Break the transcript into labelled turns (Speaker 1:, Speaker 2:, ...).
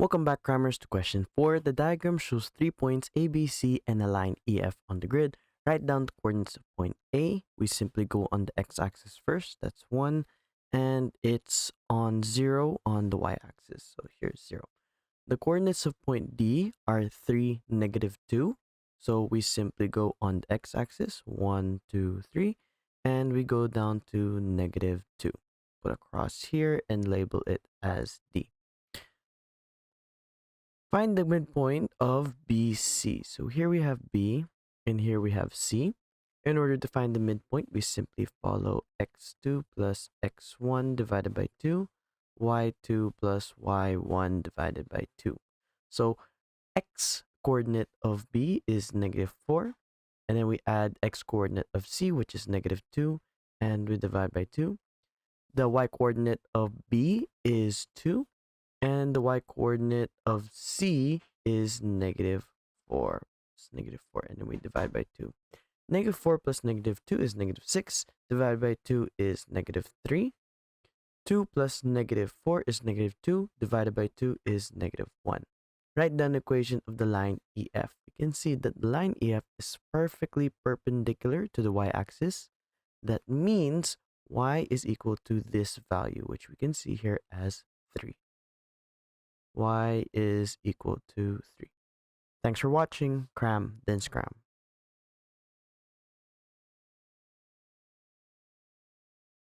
Speaker 1: Welcome back, Crammers, to question 4. The diagram shows 3 points A, B, C, and a line EF on the grid. Write down the coordinates of point A. We simply go on the x-axis first, that's 1, and it's on 0 on the y-axis, so here's 0. The coordinates of point D are 3, -2, so we simply go on the x-axis, 1, 2, 3, and we go down to -2. Put a cross here and label it as D. Find the midpoint of BC. So here we have B and here we have C. In order to find the midpoint, we simply follow x2 plus x1 divided by 2, y2 plus y1 divided by 2. So x coordinate of B is -4, and then we add x coordinate of C, which is -2, and we divide by 2. The y coordinate of B is 2, and the y-coordinate of C is -4. It's -4, and then we divide by 2. -4 plus -2 is -6. Divided by 2 is -3. 2 plus -4 is -2. Divided by 2 is -1. Write down the equation of the line EF. You can see that the line EF is perfectly perpendicular to the y-axis. That means y is equal to this value, which we can see here as 3. Y is equal to 3. Thanks for watching. Cram, then scram.